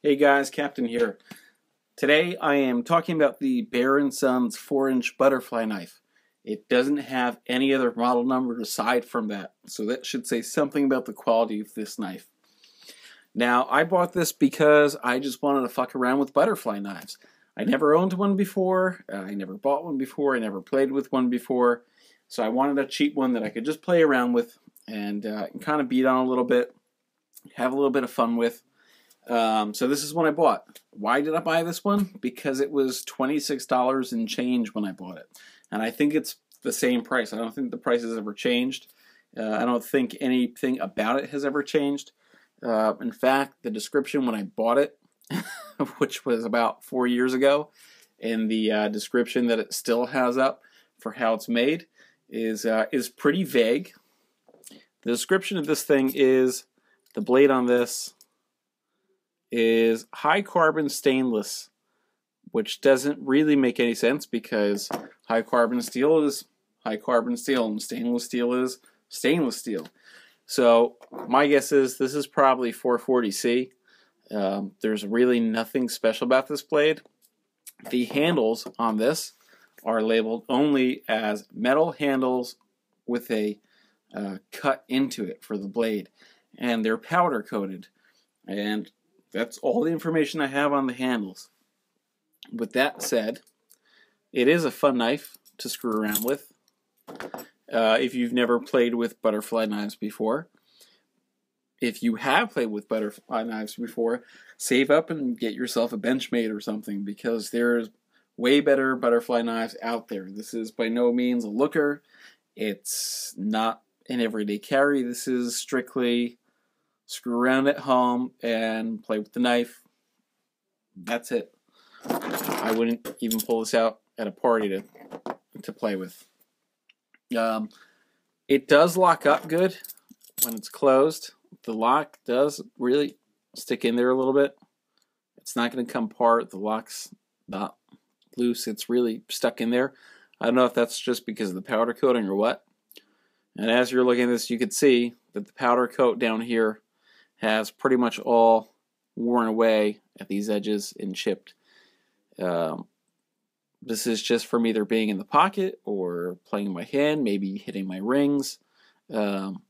Hey guys, Captain here. Today I am talking about the Behr & Sons 4-inch butterfly knife. It doesn't have any other model number aside from that, so that should say something about the quality of this knife. Now, I bought this because I just wanted to fuck around with butterfly knives. I never owned one before, I never bought one before, I never played with one before, so I wanted a cheap one that I could just play around with and kind of beat on a little bit, have a little bit of fun with. So this is what I bought. Why did I buy this one? Because it was $26 and change when I bought it. And I think it's the same price. I don't think the price has ever changed. I don't think anything about it has ever changed. In fact, the description when I bought it, which was about 4 years ago, and the description that it still has up for how it's made is pretty vague. The description of this thing is the blade on this is high carbon stainless, which doesn't really make any sense because high carbon steel is high carbon steel and stainless steel is stainless steel. So my guess is this is probably 440C. There's really nothing special about this blade. The handles on this are labeled only as metal handles with a cut into it for the blade, and they're powder coated, and that's all the information I have on the handles. With that said, it is a fun knife to screw around with. If you've never played with butterfly knives before, if you have played with butterfly knives before, save up and get yourself a Benchmade or something, because there's way better butterfly knives out there. This is by no means a looker. It's not an everyday carry. This is strictly screw around at home and play with the knife. That's it. I wouldn't even pull this out at a party to play with. It does lock up good when it's closed. The lock does really stick in there a little bit. It's not going to come apart. The lock's not loose. It's really stuck in there. I don't know if that's just because of the powder coating or what. And as you're looking at this, you can see that the powder coat down here has pretty much all worn away at these edges and chipped. This is just from either being in the pocket or playing in my hand, maybe hitting my rings. I'm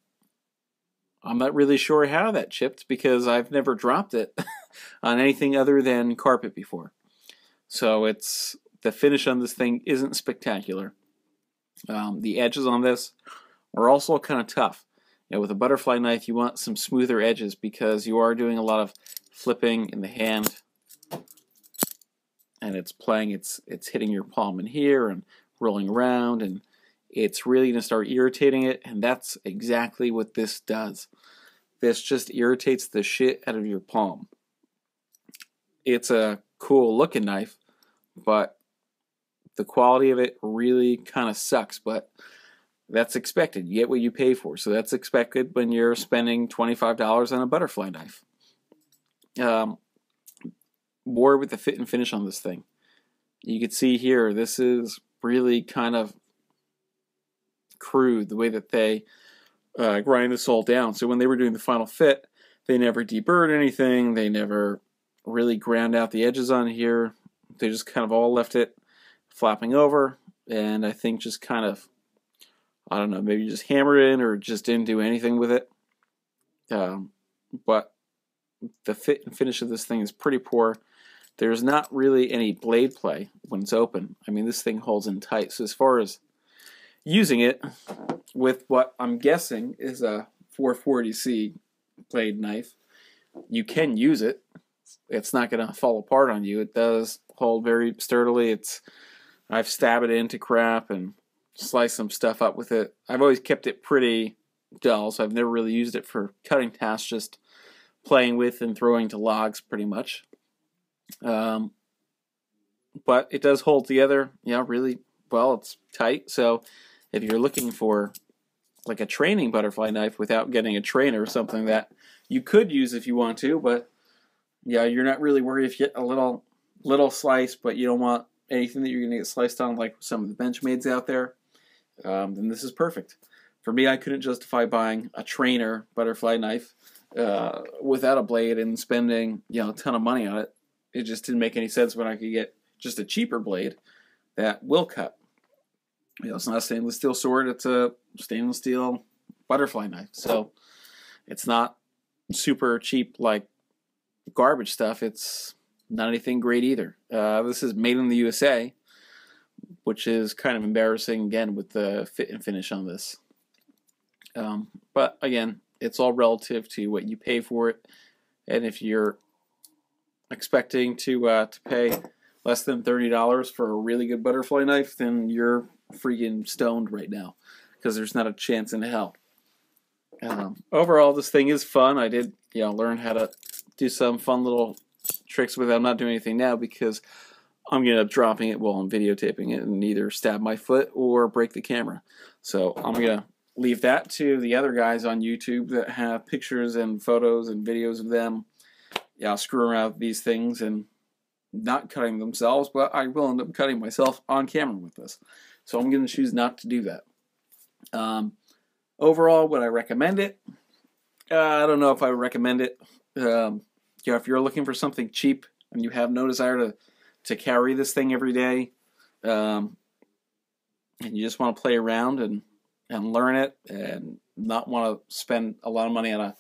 not really sure how that chipped because I've never dropped it on anything other than carpet before. So the finish on this thing isn't spectacular. The edges on this are also kind of tough. With a butterfly knife, you want some smoother edges because you are doing a lot of flipping in the hand, and it's hitting your palm in here and rolling around, and it's really going to start irritating it, and that's exactly what this does. This just irritates the shit out of your palm. It's a cool looking knife, but the quality of it really kind of sucks, but that's expected. You get what you pay for. So that's expected when you're spending $25 on a butterfly knife. More with the fit and finish on this thing. You can see here, this is really kind of crude, the way that they grind this all down. So when they were doing the final fit, they never deburred anything. They never really ground out the edges on here. They just kind of all left it flapping over, and I think just kind of, I don't know, maybe just hammered it in or just didn't do anything with it. But the fit and finish of this thing is pretty poor. There's not really any blade play when it's open. I mean, this thing holds in tight. So as far as using it with what I'm guessing is a 440C blade knife, you can use it. It's not going to fall apart on you. It does hold very sturdily. I've stabbed it into crap and slice some stuff up with it. I've always kept it pretty dull, so I've never really used it for cutting tasks, just playing with and throwing to logs pretty much. But it does hold together, really well. It's tight, so if you're looking for like a training butterfly knife without getting a trainer, something that you could use if you want to, but you're not really worried if you get a little slice, but you don't want anything that you're going to get sliced on like some of the Benchmades out there, then this is perfect. For me, I couldn't justify buying a trainer butterfly knife without a blade and spending a ton of money on it. It just didn't make any sense when I could get just a cheaper blade that will cut. It's not a stainless steel sword, it's a stainless steel butterfly knife. So it's not super cheap like garbage stuff. It's not anything great either. This is made in the USA, which is kind of embarrassing again with the fit and finish on this. But again, it's all relative to what you pay for it, and if you're expecting to pay less than $30 for a really good butterfly knife, then you're freaking stoned right now, because there's not a chance in hell. Overall, this thing is fun. I did learn how to do some fun little tricks with it. I'm not doing anything now because I'm going to end up dropping it while I'm videotaping it and either stab my foot or break the camera. So I'm going to leave that to the other guys on YouTube that have pictures and photos and videos of them screwing around with these things and not cutting themselves, but I will end up cutting myself on camera with this. So I'm going to choose not to do that. Overall, would I recommend it? I don't know if I would recommend it. If you're looking for something cheap and you have no desire to carry this thing every day, and you just want to play around and learn it and not want to spend a lot of money on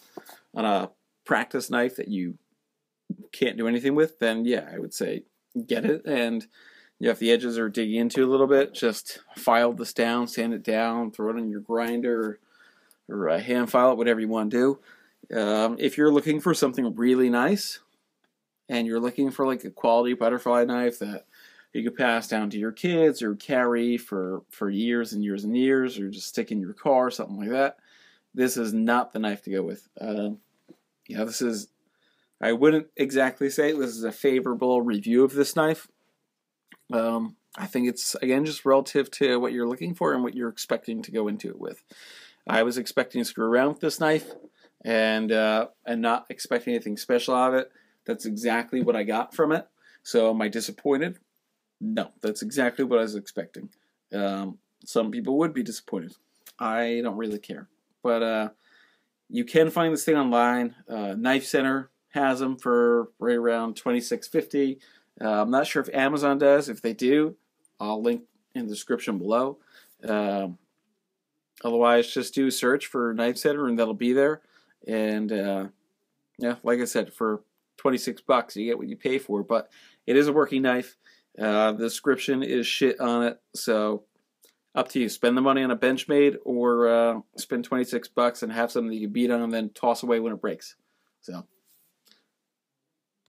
a practice knife that you can't do anything with, then yeah, I would say get it. And if the edges are digging into a little bit, just file this down, sand it down, throw it in your grinder or hand file it, whatever you want to do. If you're looking for something really nice and you're looking for like a quality butterfly knife that you could pass down to your kids or carry for years and years and years, or just stick in your car, something like that, this is not the knife to go with. This is, I wouldn't exactly say this is a favorable review of this knife. I think it's, again, just relative to what you're looking for and what you're expecting to go into it with. I was expecting to screw around with this knife and not expecting anything special out of it. That's exactly what I got from it. So am I disappointed? No, that's exactly what I was expecting. Some people would be disappointed. I don't really care. But you can find this thing online. Knife Center has them for right around $26.50. I'm not sure if Amazon does. If they do, I'll link in the description below. Otherwise, just do a search for Knife Center and that'll be there. And like I said, for $26 you get what you pay for. But it is a working knife. The description is shit on it. So up to you. Spend the money on a Benchmade or spend $26 and have something that you can beat on and then toss away when it breaks. So